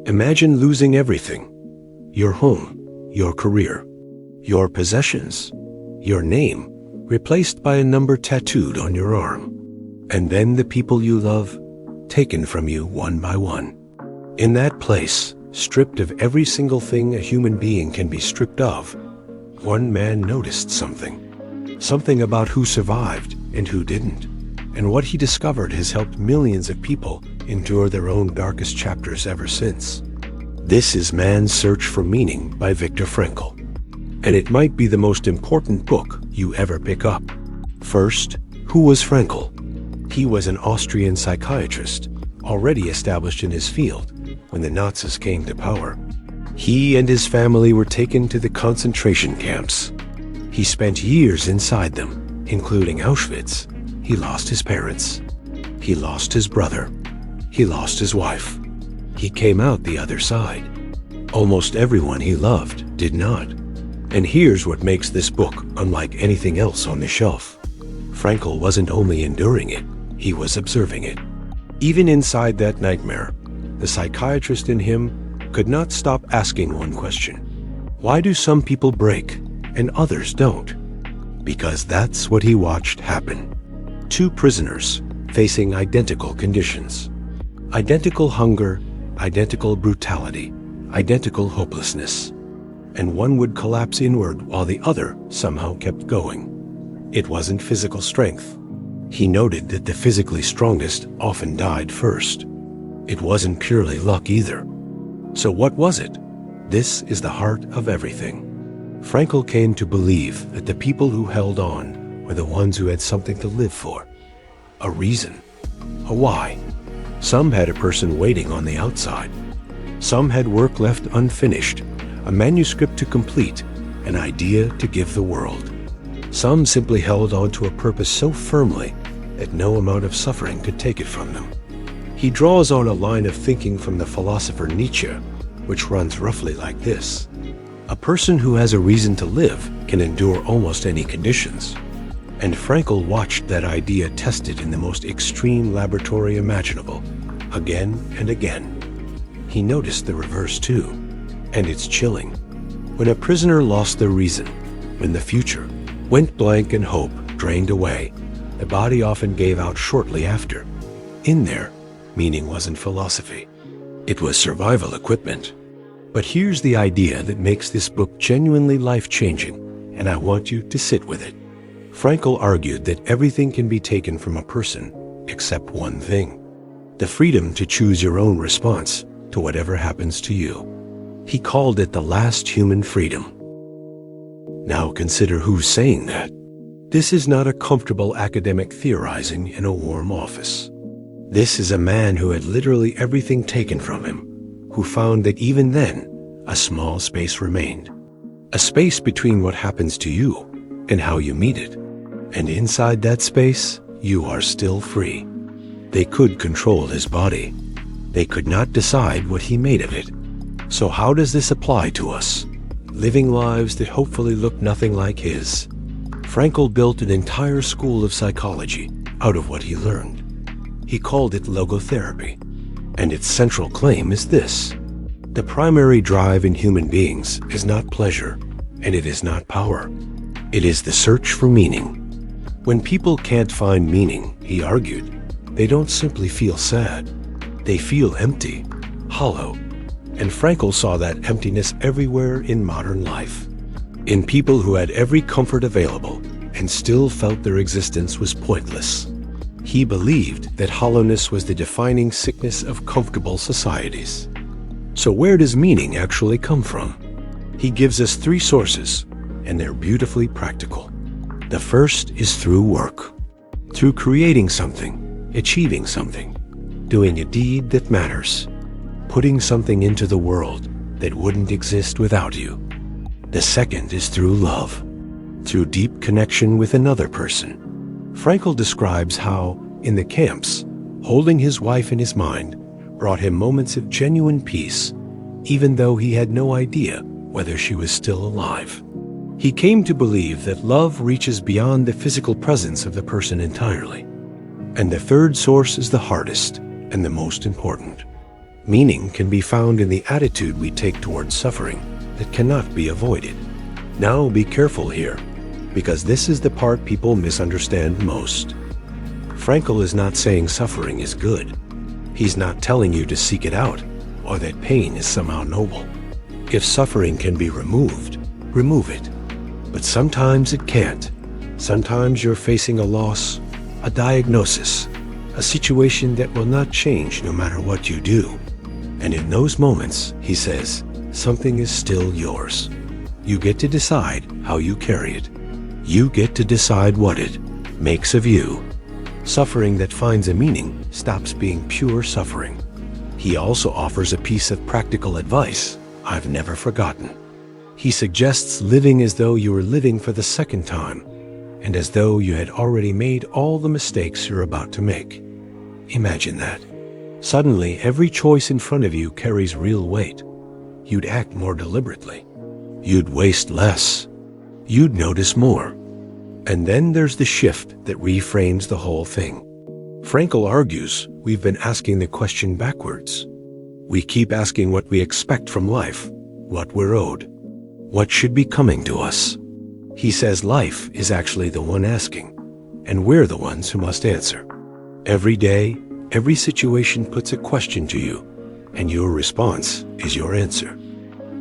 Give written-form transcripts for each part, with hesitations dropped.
Imagine losing everything: your home, your career, your possessions, your name, replaced by a number tattooed on your arm. And then the people you love, taken from you one by one. In that place, stripped of every single thing a human being can be stripped of, one man noticed something. Something about who survived and who didn't. And what he discovered has helped millions of people endure their own darkest chapters ever since. This is Man's Search for Meaning by Viktor Frankl. And it might be the most important book you ever pick up. First, who was Frankl? He was an Austrian psychiatrist, already established in his field when the Nazis came to power. He and his family were taken to the concentration camps. He spent years inside them, including Auschwitz. He lost his parents. He lost his brother. He lost his wife. He came out the other side. Almost everyone he loved did not. And here's what makes this book unlike anything else on the shelf. Frankl wasn't only enduring it, he was observing it. Even inside that nightmare, the psychiatrist in him could not stop asking one question. Why do some people break and others don't? Because that's what he watched happen. Two prisoners facing identical conditions. Identical hunger, identical brutality, identical hopelessness. And one would collapse inward while the other somehow kept going. It wasn't physical strength. He noted that the physically strongest often died first. It wasn't purely luck either. So what was it? This is the heart of everything. Frankl came to believe that the people who held on were the ones who had something to live for. A reason. A why. Some had a person waiting on the outside. Some had work left unfinished, a manuscript to complete, an idea to give the world. Some simply held on to a purpose so firmly that no amount of suffering could take it from them. He draws on a line of thinking from the philosopher Nietzsche, which runs roughly like this. A person who has a reason to live can endure almost any conditions. And Frankl watched that idea tested in the most extreme laboratory imaginable, again and again. He noticed the reverse too, and it's chilling. When a prisoner lost their reason, when the future went blank and hope drained away, the body often gave out shortly after. In there, meaning wasn't philosophy. It was survival equipment. But here's the idea that makes this book genuinely life-changing, and I want you to sit with it. Frankl argued that everything can be taken from a person except one thing: the freedom to choose your own response to whatever happens to you. He called it the last human freedom. Now consider who's saying that. This is not a comfortable academic theorizing in a warm office. This is a man who had literally everything taken from him, who found that even then, a small space remained. A space between what happens to you and how you meet it. And inside that space, you are still free. They could control his body. They could not decide what he made of it. So how does this apply to us? Living lives that hopefully look nothing like his. Frankl built an entire school of psychology out of what he learned. He called it Logotherapy. And its central claim is this: the primary drive in human beings is not pleasure, and it is not power. It is the search for meaning. When people can't find meaning, he argued, they don't simply feel sad. They feel empty, hollow. And Frankl saw that emptiness everywhere in modern life. In people who had every comfort available and still felt their existence was pointless. He believed that hollowness was the defining sickness of comfortable societies. So where does meaning actually come from? He gives us 3 sources, and they're beautifully practical. The first is through work. Through creating something, achieving something, doing a deed that matters, putting something into the world that wouldn't exist without you. The second is through love, through deep connection with another person. Frankl describes how, in the camps, holding his wife in his mind brought him moments of genuine peace, even though he had no idea whether she was still alive. He came to believe that love reaches beyond the physical presence of the person entirely. And the third source is the hardest and the most important. Meaning can be found in the attitude we take towards suffering that cannot be avoided. Now be careful here, because this is the part people misunderstand most. Frankl is not saying suffering is good. He's not telling you to seek it out, or that pain is somehow noble. If suffering can be removed, remove it. But sometimes it can't. Sometimes you're facing a loss, a diagnosis, a situation that will not change no matter what you do. And in those moments, he says, something is still yours. You get to decide how you carry it. You get to decide what it makes of you. Suffering that finds a meaning stops being pure suffering. He also offers a piece of practical advice I've never forgotten. He suggests living as though you were living for the second time, and as though you had already made all the mistakes you're about to make. Imagine that. Suddenly, every choice in front of you carries real weight. You'd act more deliberately. You'd waste less. You'd notice more. And then there's the shift that reframes the whole thing. Frankl argues we've been asking the question backwards. We keep asking what we expect from life, what we're owed, what should be coming to us. He says life is actually the one asking, and we're the ones who must answer. Every day, every situation puts a question to you, and your response is your answer.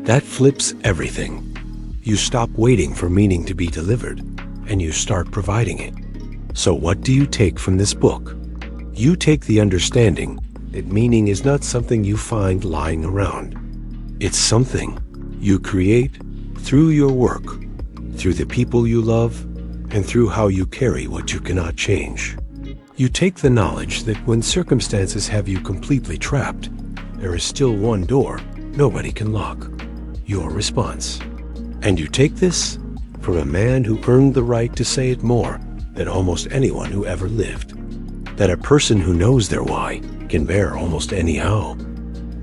That flips everything. You stop waiting for meaning to be delivered, and you start providing it. So what do you take from this book? You take the understanding that meaning is not something you find lying around. It's something you create through your work, through the people you love, and through how you carry what you cannot change. You take the knowledge that when circumstances have you completely trapped, there is still one door nobody can lock: your response. And you take this from a man who earned the right to say it more than almost anyone who ever lived. That a person who knows their why can bear almost any how.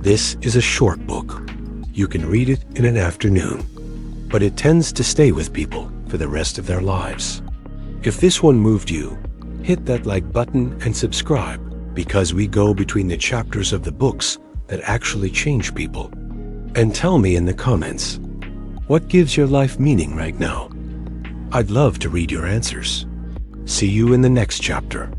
This is a short book. You can read it in an afternoon, but it tends to stay with people for the rest of their lives. If this one moved you, hit that like button and subscribe, because we go between the chapters of the books that actually change people. And tell me in the comments, what gives your life meaning right now? I'd love to read your answers. See you in the next chapter.